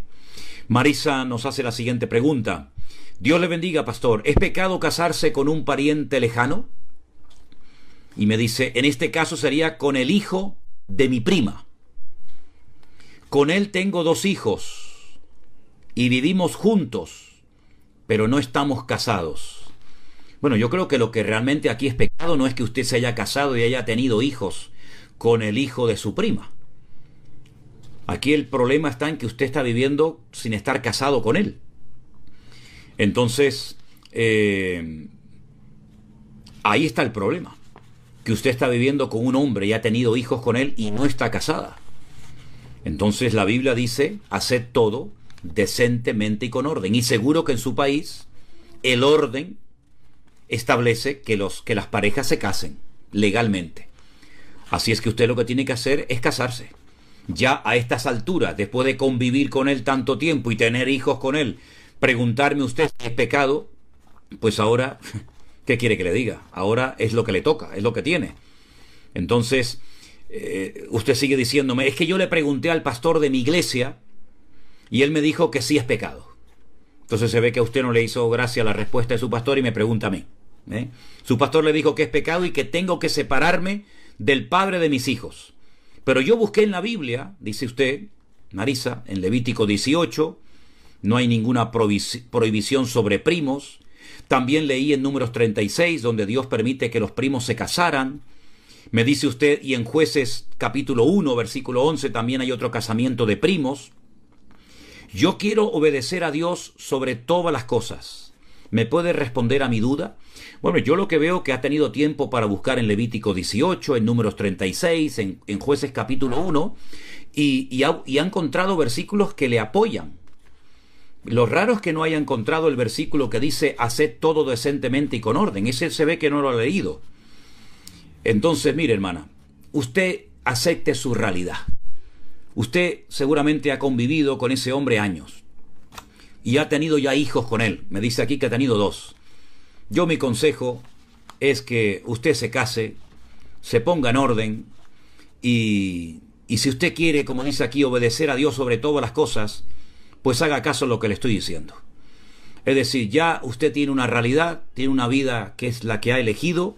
Marisa nos hace la siguiente pregunta. Dios le bendiga, pastor. ¿Es pecado casarse con un pariente lejano? Y me dice, en este caso sería con el hijo de mi prima. Con él tengo 2 hijos y vivimos juntos, pero no estamos casados. Bueno, yo creo que lo que realmente aquí es pecado no es que usted se haya casado y haya tenido hijos con el hijo de su prima. Aquí el problema está en que usted está viviendo sin estar casado con él. Entonces, ahí está el problema. Que usted está viviendo con un hombre y ha tenido hijos con él y no está casada. Entonces la Biblia dice, haced todo decentemente y con orden. Y seguro que en su país el orden establece que las parejas se casen legalmente. Así es que usted lo que tiene que hacer es casarse. Ya a estas alturas, después de convivir con él tanto tiempo y tener hijos con él, preguntarme usted si es pecado, pues ahora, ¿qué quiere que le diga? Ahora es lo que le toca, es lo que tiene. Entonces, usted sigue diciéndome, es que yo le pregunté al pastor de mi iglesia y él me dijo que sí es pecado. Entonces se ve que a usted no le hizo gracia la respuesta de su pastor y me pregunta a mí. Su pastor le dijo que es pecado y que tengo que separarme del padre de mis hijos. Pero yo busqué en la Biblia, dice usted, Marisa, en Levítico 18, no hay ninguna prohibición sobre primos. También leí en Números 36, donde Dios permite que los primos se casaran. Me dice usted, y en Jueces capítulo 1, versículo 11, también hay otro casamiento de primos. Yo quiero obedecer a Dios sobre todas las cosas, ¿Me puede responder a mi duda? Bueno, yo lo que veo que ha tenido tiempo para buscar en Levítico 18, en Números 36, en Jueces capítulo 1, y ha encontrado versículos que le apoyan. Lo raro es que no haya encontrado el versículo que dice, haced todo decentemente y con orden. Ese se ve que no lo ha leído. Entonces, mire, hermana, usted acepte su realidad. Usted seguramente ha convivido con ese hombre años y ha tenido ya hijos con él. Me dice aquí que ha tenido 2. Yo mi consejo es que usted se case, se ponga en orden y si usted quiere, como dice aquí, obedecer a Dios sobre todas las cosas, pues haga caso a lo que le estoy diciendo. Es decir, ya usted tiene una realidad, tiene una vida que es la que ha elegido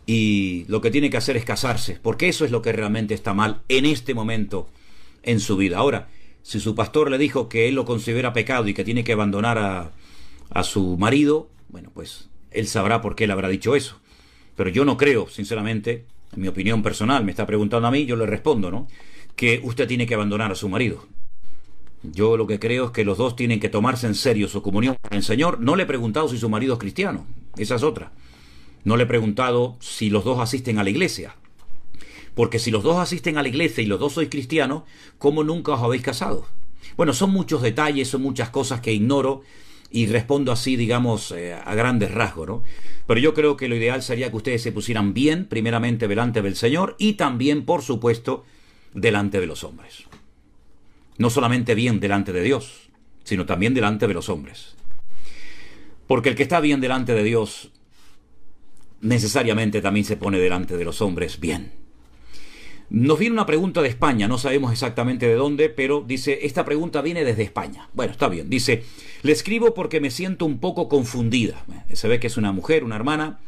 y lo que tiene que hacer es casarse, porque eso es lo que realmente está mal en este momento en su vida. Ahora, si su pastor le dijo que él lo considera pecado y que tiene que abandonar a su marido, bueno, pues él sabrá por qué le habrá dicho eso. Pero yo no creo, sinceramente, en mi opinión personal, me está preguntando a mí, yo le respondo, ¿no?, que usted tiene que abandonar a su marido. Yo lo que creo es que los dos tienen que tomarse en serio su comunión con el Señor. No le he preguntado si su marido es cristiano, esa es otra. No le he preguntado si los dos asisten a la iglesia. Porque si los dos asisten a la iglesia y los dos sois cristianos, ¿cómo nunca os habéis casado? Bueno, son muchos detalles, son muchas cosas que ignoro y respondo así, digamos, a grandes rasgos, ¿no? Pero yo creo que lo ideal sería que ustedes se pusieran bien, primeramente delante del Señor y también, por supuesto, delante de los hombres. No solamente bien delante de Dios, sino también delante de los hombres. Porque el que está bien delante de Dios, necesariamente también se pone delante de los hombres bien. Nos viene una pregunta de España, no sabemos exactamente de dónde, pero dice, esta pregunta viene desde España. Bueno, está bien, dice, le escribo porque me siento un poco confundida. Se ve que es una mujer, una hermana.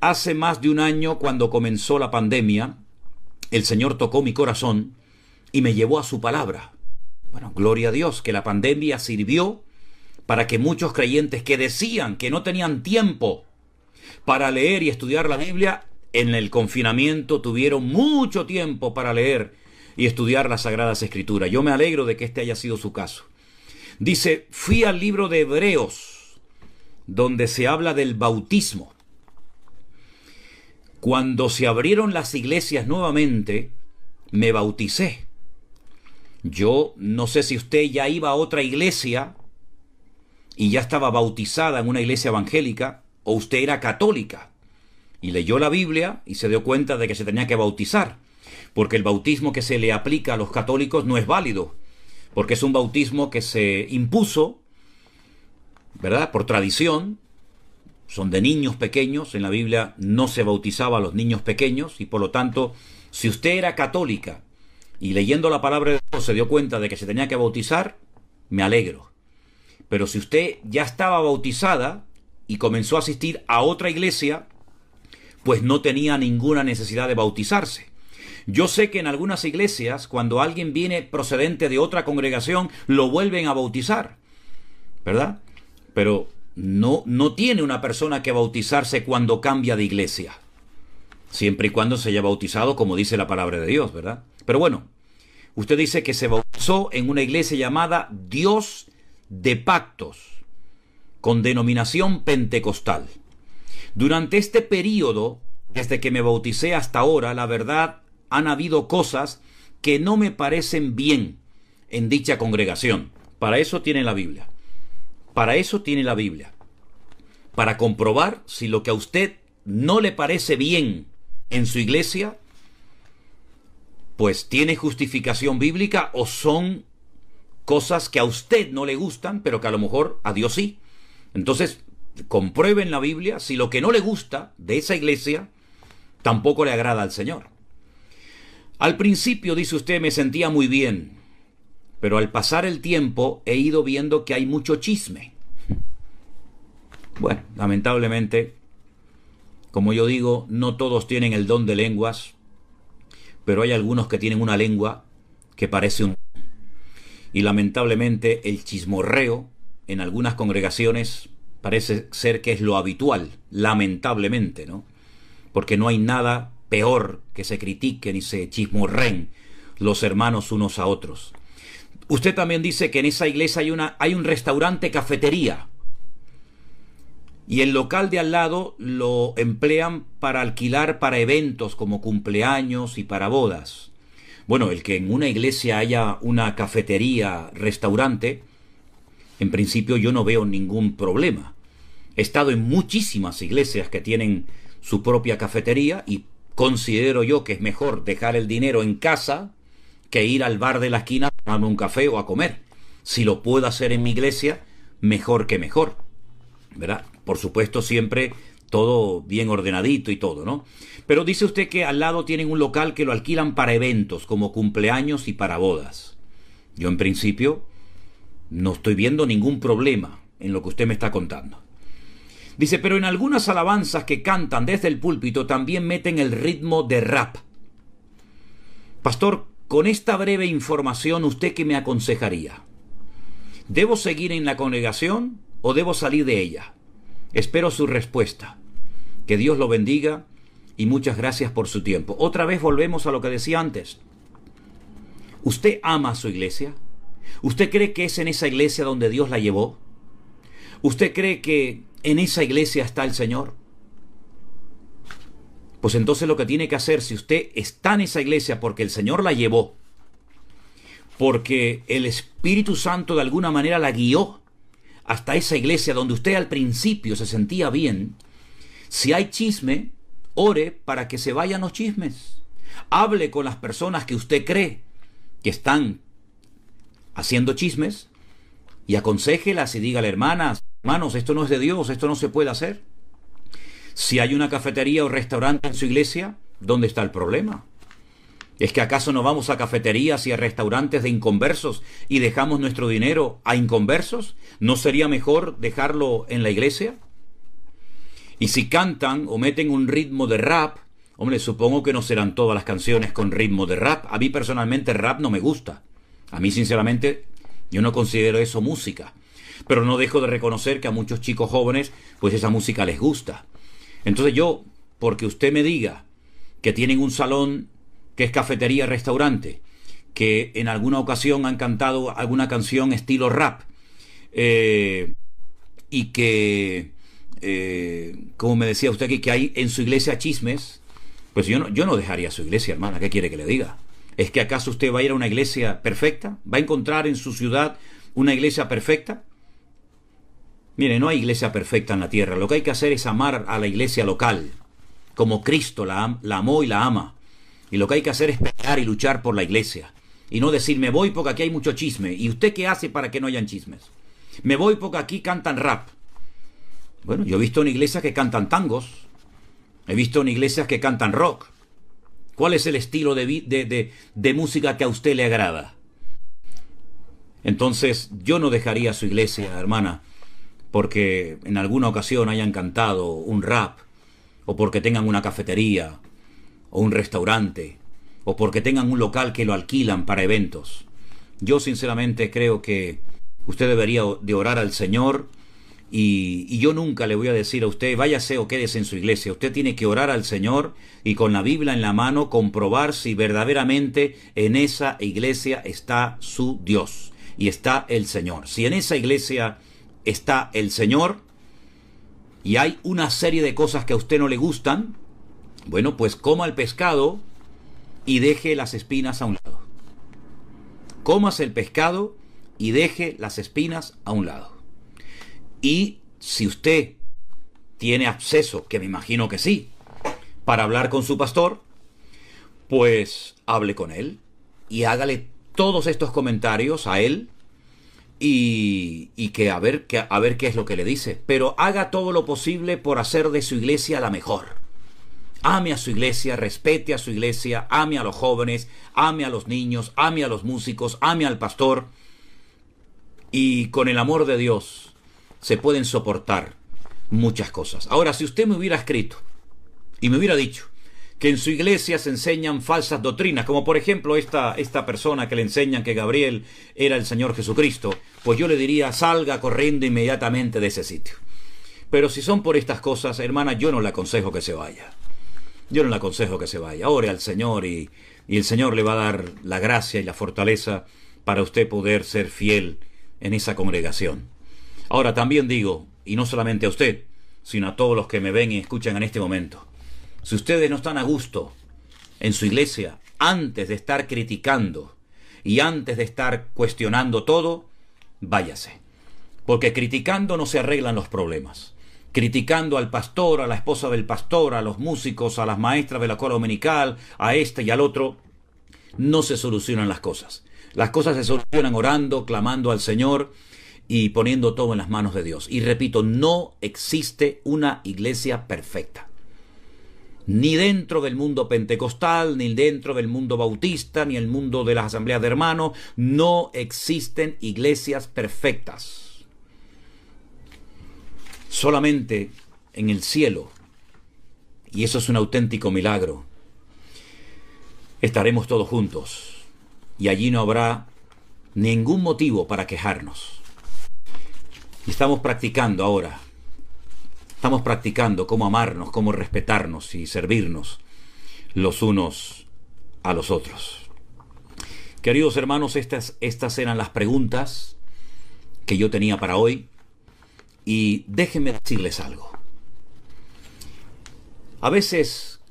Hace más de un año, cuando comenzó la pandemia, el Señor tocó mi corazón y me llevó a su palabra. Bueno, gloria a Dios, que la pandemia sirvió para que muchos creyentes que decían que no tenían tiempo para leer y estudiar la Biblia, en el confinamiento tuvieron mucho tiempo para leer y estudiar las Sagradas Escrituras. Yo me alegro de que este haya sido su caso. Dice, fui al libro de Hebreos, donde se habla del bautismo. Cuando se abrieron las iglesias nuevamente, me bauticé. Yo no sé si usted ya iba a otra iglesia y ya estaba bautizada en una iglesia evangélica, o usted era católica y leyó la Biblia y se dio cuenta de que se tenía que bautizar, porque el bautismo que se le aplica a los católicos no es válido, porque es un bautismo que se impuso, ¿verdad?, por tradición. Son de niños pequeños, en la Biblia no se bautizaba a los niños pequeños, y por lo tanto, si usted era católica y leyendo la palabra de Dios se dio cuenta de que se tenía que bautizar, me alegro. Pero si usted ya estaba bautizada y comenzó a asistir a otra iglesia, pues no tenía ninguna necesidad de bautizarse. Yo sé que en algunas iglesias, cuando alguien viene procedente de otra congregación, lo vuelven a bautizar, ¿verdad? Pero no tiene una persona que bautizarse cuando cambia de iglesia, siempre y cuando se haya bautizado como dice la palabra de Dios, ¿verdad? Pero bueno, usted dice que se bautizó en una iglesia llamada Dios de Pactos, con denominación pentecostal. Durante este periodo, desde que me bauticé hasta ahora, la verdad, han habido cosas que no me parecen bien en dicha congregación. Para eso tiene la Biblia. Para eso tiene la Biblia. Para comprobar si lo que a usted no le parece bien en su iglesia, pues tiene justificación bíblica o son cosas que a usted no le gustan, pero que a lo mejor a Dios sí. Entonces, comprueben la Biblia si lo que no le gusta de esa iglesia tampoco le agrada al Señor. Al principio, dice usted, me sentía muy bien, pero al pasar el tiempo he ido viendo que hay mucho chisme. Bueno, lamentablemente, como yo digo, no todos tienen el don de lenguas, pero hay algunos que tienen una lengua que parece un... Y lamentablemente el chismorreo en algunas congregaciones parece ser que es lo habitual, lamentablemente, ¿no? Porque no hay nada peor que se critiquen y se chismorreen los hermanos unos a otros. Usted también dice que en esa iglesia hay un restaurante cafetería. y el local de al lado lo emplean para alquilar para eventos como cumpleaños y para bodas. Bueno, el que en una iglesia haya una cafetería, restaurante, en principio yo no veo ningún problema. He estado en muchísimas iglesias que tienen su propia cafetería y considero yo que es mejor dejar el dinero en casa que ir al bar de la esquina a tomarme un café o a comer. Si lo puedo hacer en mi iglesia, mejor que mejor, ¿verdad? Por supuesto, siempre todo bien ordenadito y todo, ¿no? Pero dice usted que al lado tienen un local que lo alquilan para eventos, como cumpleaños y para bodas. Yo en principio no estoy viendo ningún problema en lo que usted me está contando. Dice, pero en algunas alabanzas que cantan desde el púlpito también meten el ritmo de rap. Pastor, con esta breve información, ¿usted qué me aconsejaría? ¿Debo seguir en la congregación o debo salir de ella? Espero su respuesta. Que Dios lo bendiga y muchas gracias por su tiempo. Otra vez volvemos a lo que decía antes. ¿Usted ama a su iglesia? ¿Usted cree que es en esa iglesia donde Dios la llevó? ¿Usted cree que en esa iglesia está el Señor? Pues entonces lo que tiene que hacer, si usted está en esa iglesia porque el Señor la llevó, porque el Espíritu Santo de alguna manera la guió hasta esa iglesia donde usted al principio se sentía bien, si hay chisme, ore para que se vayan los chismes. Hable con las personas que usted cree que están haciendo chismes y aconséjelas y dígale, hermanos, esto no es de Dios, esto no se puede hacer. Si hay una cafetería o restaurante en su iglesia, ¿dónde está el problema? ¿Es que acaso no vamos a cafeterías y a restaurantes de inconversos y dejamos nuestro dinero a inconversos? ¿No sería mejor dejarlo en la iglesia? Y si cantan o meten un ritmo de rap, hombre, supongo que no serán todas las canciones con ritmo de rap. A mí personalmente rap no me gusta. A mí sinceramente yo no considero eso música. Pero no dejo de reconocer que a muchos chicos jóvenes pues esa música les gusta. Entonces yo, porque usted me diga que tienen un salón que es cafetería, restaurante, que en alguna ocasión han cantado alguna canción estilo rap, y que, como me decía usted aquí, que hay en su iglesia chismes, pues yo no dejaría su iglesia, hermana. ¿Qué quiere que le diga? ¿Es que acaso usted va a ir a una iglesia perfecta? ¿Va a encontrar en su ciudad una iglesia perfecta? Mire, no hay iglesia perfecta en la tierra. Lo que hay que hacer es amar a la iglesia local, como Cristo la amó y la ama. Y lo que hay que hacer es pelear y luchar por la iglesia. Y no decir, me voy porque aquí hay mucho chisme. ¿Y usted qué hace para que no hayan chismes? Me voy porque aquí cantan rap. Bueno, yo he visto en iglesias que cantan tangos. He visto en iglesias que cantan rock. ¿Cuál es el estilo de música que a usted le agrada? Entonces, yo no dejaría su iglesia, hermana, porque en alguna ocasión hayan cantado un rap, o porque tengan una cafetería, o un restaurante, o porque tengan un local que lo alquilan para eventos. Yo sinceramente creo que usted debería de orar al Señor, y yo nunca le voy a decir a usted, váyase o quédese en su iglesia. Usted tiene que orar al Señor y con la Biblia en la mano comprobar si verdaderamente en esa iglesia está su Dios y está el Señor. Si en esa iglesia está el Señor y hay una serie de cosas que a usted no le gustan, bueno, pues coma el pescado y deje las espinas a un lado. Cómase el pescado y deje las espinas a un lado. Y si usted tiene acceso, que me imagino que sí, para hablar con su pastor, pues hable con él y hágale todos estos comentarios a él y que a ver qué es lo que le dice. Pero haga todo lo posible por hacer de su iglesia la mejor. Ame a su iglesia, respete a su iglesia, ame a los jóvenes, ame a los niños, ame a los músicos, ame al pastor. Y con el amor de Dios se pueden soportar muchas cosas. Ahora, si usted me hubiera escrito y me hubiera dicho que en su iglesia se enseñan falsas doctrinas, como por ejemplo esta persona que le enseñan que Gabriel era el Señor Jesucristo, pues yo le diría, salga corriendo inmediatamente de ese sitio. Pero si son por estas cosas, hermana, yo no le aconsejo que se vaya. Yo no le aconsejo que se vaya. Ore al Señor y el Señor le va a dar la gracia y la fortaleza para usted poder ser fiel en esa congregación. Ahora también digo, y no solamente a usted, sino a todos los que me ven y escuchan en este momento. Si ustedes no están a gusto en su iglesia, antes de estar criticando y antes de estar cuestionando todo, váyase. Porque criticando no se arreglan los problemas. Criticando al pastor, a la esposa del pastor, a los músicos, a las maestras de la escuela dominical, a este y al otro, no se solucionan las cosas. Las cosas se solucionan orando, clamando al Señor y poniendo todo en las manos de Dios. Y repito, no existe una iglesia perfecta. Ni dentro del mundo pentecostal, ni dentro del mundo bautista, ni el mundo de las asambleas de hermanos, no existen iglesias perfectas. Solamente en el cielo, y eso es un auténtico milagro, estaremos todos juntos, y allí no habrá ningún motivo para quejarnos. Y estamos practicando ahora. Estamos practicando cómo amarnos, cómo respetarnos y servirnos los unos a los otros. Queridos hermanos, estas eran las preguntas que yo tenía para hoy. Y déjenme decirles algo. A veces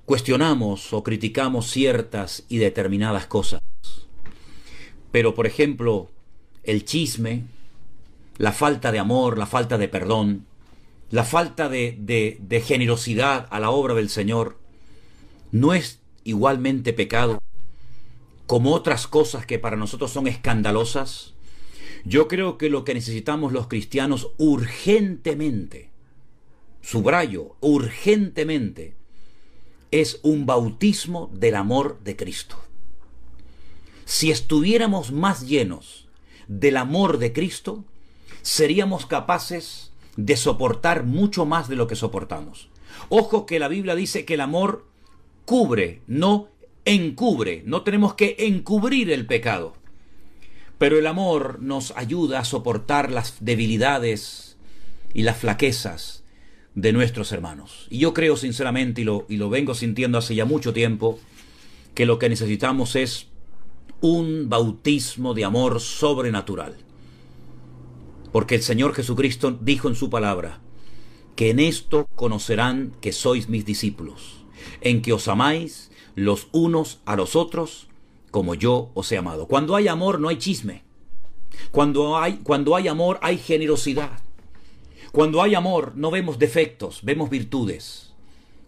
cuestionamos o criticamos ciertas y determinadas cosas. Pero, por ejemplo, el chisme, la falta de amor, la falta de perdón, la falta de generosidad a la obra del Señor, ¿no es igualmente pecado como otras cosas que para nosotros son escandalosas? Yo creo que lo que necesitamos los cristianos urgentemente, subrayo, urgentemente, es un bautismo del amor de Cristo. Si estuviéramos más llenos del amor de Cristo, seríamos capaces de soportar mucho más de lo que soportamos. Ojo que la Biblia dice que el amor cubre, no encubre. No tenemos que encubrir el pecado. Pero el amor nos ayuda a soportar las debilidades y las flaquezas de nuestros hermanos. Y yo creo sinceramente, y lo vengo sintiendo hace ya mucho tiempo, que lo que necesitamos es un bautismo de amor sobrenatural. Porque el Señor Jesucristo dijo en su palabra, que en esto conocerán que sois mis discípulos, en que os amáis los unos a los otros, como yo os he amado. Cuando hay amor no hay chisme. Cuando hay amor hay generosidad. Cuando hay amor no vemos defectos, vemos virtudes.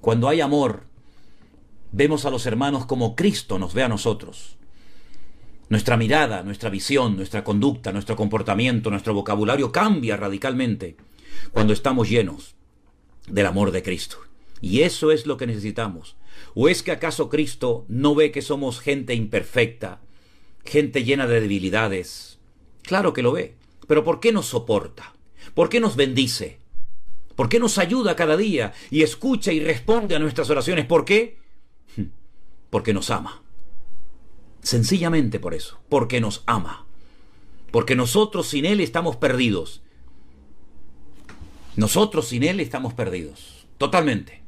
Cuando hay amor vemos a los hermanos como Cristo nos ve a nosotros. Nuestra mirada, nuestra visión, nuestra conducta, nuestro comportamiento, nuestro vocabulario cambia radicalmente cuando estamos llenos del amor de Cristo. Y eso es lo que necesitamos. ¿O es que acaso Cristo no ve que somos gente imperfecta, gente llena de debilidades? Claro que lo ve. Pero ¿por qué nos soporta? ¿Por qué nos bendice? ¿Por qué nos ayuda cada día y escucha y responde a nuestras oraciones? ¿Por qué? Porque nos ama. Sencillamente por eso. Porque nos ama. Porque nosotros sin Él estamos perdidos. Nosotros sin Él estamos perdidos. Totalmente.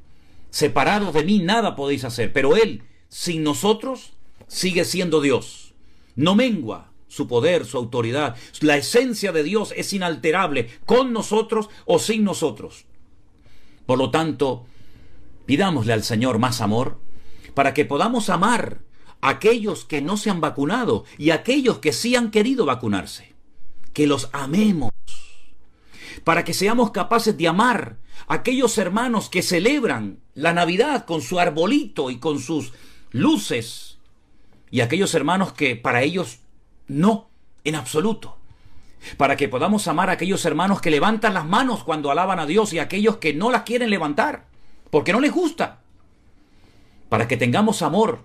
Separados de mí nada podéis hacer, pero Él, sin nosotros, sigue siendo Dios. No mengua su poder, su autoridad. La esencia de Dios es inalterable, con nosotros o sin nosotros. Por lo tanto, pidámosle al Señor más amor, para que podamos amar a aquellos que no se han vacunado y a aquellos que sí han querido vacunarse. Que los amemos. Para que seamos capaces de amar a aquellos hermanos que celebran la Navidad con su arbolito y con sus luces, y aquellos hermanos que para ellos no, en absoluto. Para que podamos amar a aquellos hermanos que levantan las manos cuando alaban a Dios y a aquellos que no las quieren levantar, porque no les gusta. Para que tengamos amor,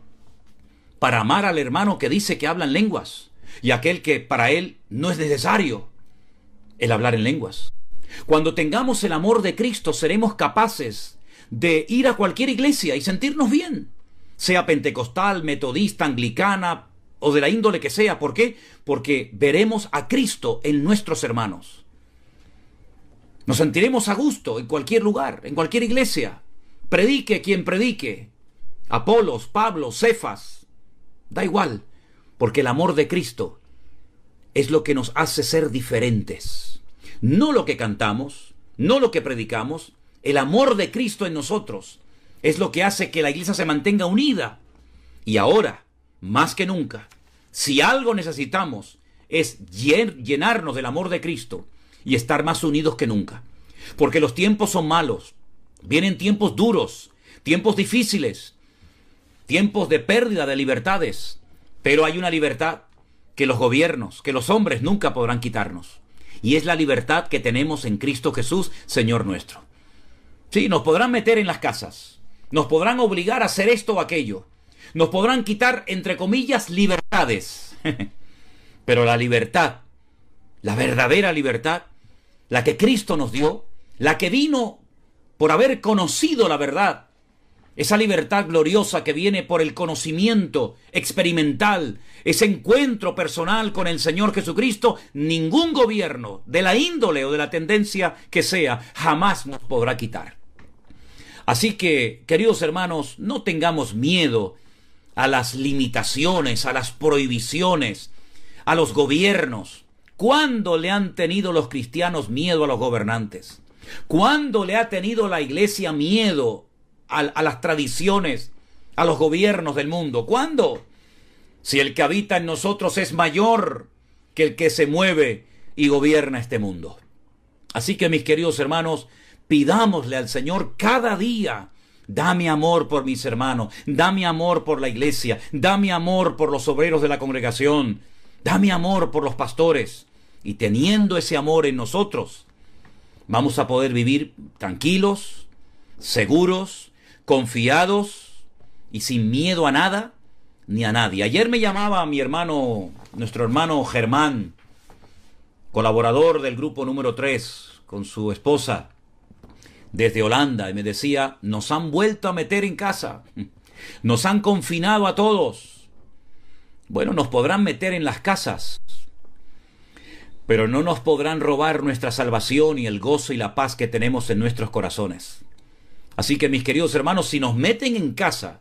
para amar al hermano que dice que habla en lenguas, y aquel que para él no es necesario el hablar en lenguas. Cuando tengamos el amor de Cristo, seremos capaces de ir a cualquier iglesia y sentirnos bien, sea pentecostal, metodista, anglicana o de la índole que sea. ¿Por qué? Porque veremos a Cristo en nuestros hermanos. Nos sentiremos a gusto en cualquier lugar, en cualquier iglesia. Predique quien predique. Apolos, Pablo, Cefas, da igual, porque el amor de Cristo es lo que nos hace ser diferentes. No lo que cantamos, no lo que predicamos. El amor de Cristo en nosotros es lo que hace que la iglesia se mantenga unida. Y ahora, más que nunca, si algo necesitamos es llenarnos del amor de Cristo y estar más unidos que nunca. Porque los tiempos son malos, vienen tiempos duros, tiempos difíciles, tiempos de pérdida de libertades, pero hay una libertad que los gobiernos, que los hombres nunca podrán quitarnos, y es la libertad que tenemos en Cristo Jesús, Señor nuestro. Sí, nos podrán meter en las casas, nos podrán obligar a hacer esto o aquello, nos podrán quitar, entre comillas, libertades, pero la libertad, la verdadera libertad, la que Cristo nos dio, la que vino por haber conocido la verdad, esa libertad gloriosa que viene por el conocimiento experimental, ese encuentro personal con el Señor Jesucristo, ningún gobierno de la índole o de la tendencia que sea, jamás nos podrá quitar. Así que, queridos hermanos, no tengamos miedo a las limitaciones, a las prohibiciones, a los gobiernos. ¿Cuándo le han tenido los cristianos miedo a los gobernantes? ¿Cuándo le ha tenido la iglesia miedo a las tradiciones, a los gobiernos del mundo? ¿Cuándo? Si el que habita en nosotros es mayor que el que se mueve y gobierna este mundo. Así que, mis queridos hermanos, pidámosle al Señor cada día: dame amor por mis hermanos, dame amor por la iglesia, dame amor por los obreros de la congregación, dame amor por los pastores. Y teniendo ese amor en nosotros, vamos a poder vivir tranquilos, seguros, confiados y sin miedo a nada ni a nadie. Ayer me llamaba mi hermano, nuestro hermano Germán, colaborador del grupo número 3, con su esposa desde Holanda, y me decía: nos han vuelto a meter en casa, nos han confinado a todos. Bueno, nos podrán meter en las casas, pero no nos podrán robar nuestra salvación y el gozo y la paz que tenemos en nuestros corazones. Así que, mis queridos hermanos, si nos meten en casa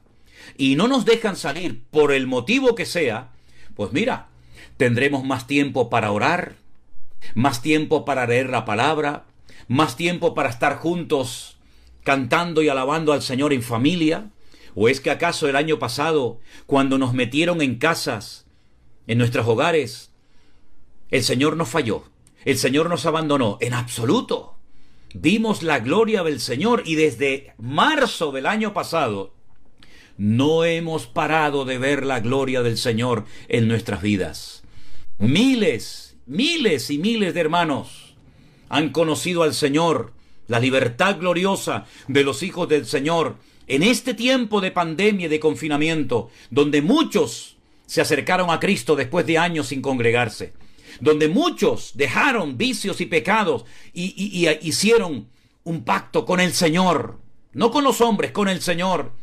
y no nos dejan salir por el motivo que sea, pues mira, tendremos más tiempo para orar, más tiempo para leer la palabra, más tiempo para estar juntos cantando y alabando al Señor en familia. ¿O es que acaso el año pasado, cuando nos metieron en casas, en nuestros hogares, el Señor nos falló, el Señor nos abandonó? En absoluto. Vimos la gloria del Señor y desde marzo del año pasado no hemos parado de ver la gloria del Señor en nuestras vidas. Miles y miles de hermanos han conocido al Señor, la libertad gloriosa de los hijos del Señor en este tiempo de pandemia y de confinamiento, donde muchos se acercaron a Cristo después de años sin congregarse, donde muchos dejaron vicios y pecados y hicieron un pacto con el Señor, no con los hombres, con el Señor,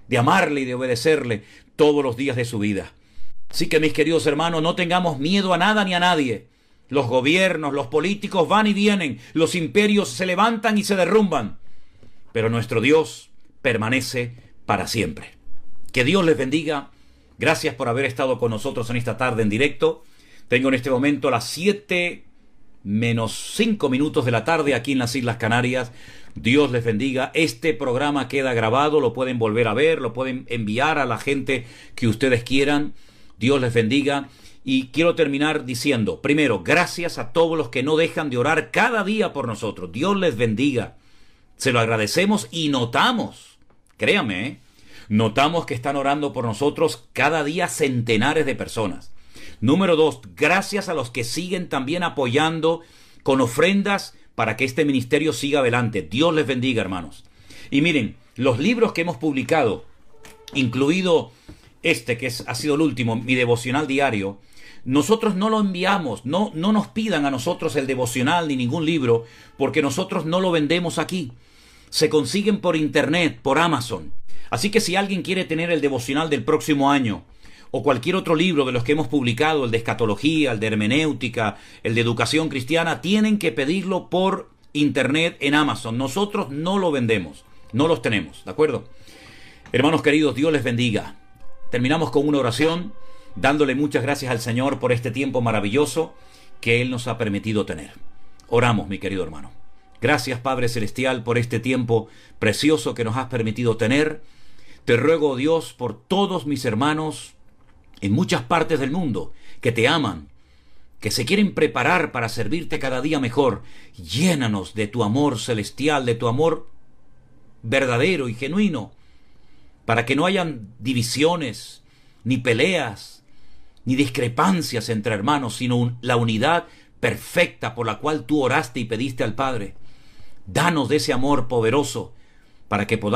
de amarle y de obedecerle todos los días de su vida. Así que, mis queridos hermanos, no tengamos miedo a nada ni a nadie. Los gobiernos, los políticos van y vienen, los imperios se levantan y se derrumban, pero nuestro Dios permanece para siempre. Que Dios les bendiga. Gracias por haber estado con nosotros en esta tarde en directo. Tengo en este momento las 7 menos 5 minutos de la tarde aquí en las Islas Canarias. Dios les bendiga. Este programa queda grabado, lo pueden volver a ver, lo pueden enviar a la gente que ustedes quieran. Dios les bendiga. Y quiero terminar diciendo, primero, gracias a todos los que no dejan de orar cada día por nosotros. Dios les bendiga. Se lo agradecemos y notamos, créanme, notamos que están orando por nosotros cada día centenares de personas. Número 2, gracias a los que siguen también apoyando con ofrendas para que este ministerio siga adelante. Dios les bendiga, hermanos. Y miren, los libros que hemos publicado, incluido este que ha sido el último, mi devocional diario, nosotros no lo enviamos, no nos pidan a nosotros el devocional ni ningún libro, porque nosotros no lo vendemos aquí. Se consiguen por internet, por Amazon. Así que si alguien quiere tener el devocional del próximo año, o cualquier otro libro de los que hemos publicado, el de escatología, el de hermenéutica, el de educación cristiana, tienen que pedirlo por internet en Amazon. Nosotros no lo vendemos, no los tenemos, ¿de acuerdo? Hermanos queridos, Dios les bendiga. Terminamos con una oración, dándole muchas gracias al Señor por este tiempo maravilloso que Él nos ha permitido tener. Oramos, mi querido hermano. Gracias, Padre Celestial, por este tiempo precioso que nos has permitido tener. Te ruego, Dios, por todos mis hermanos en muchas partes del mundo que te aman, que se quieren preparar para servirte cada día mejor. Llénanos de tu amor celestial, de tu amor verdadero y genuino, para que no hayan divisiones, ni peleas, ni discrepancias entre hermanos, sino la unidad perfecta por la cual tú oraste y pediste al Padre. Danos de ese amor poderoso para que podamos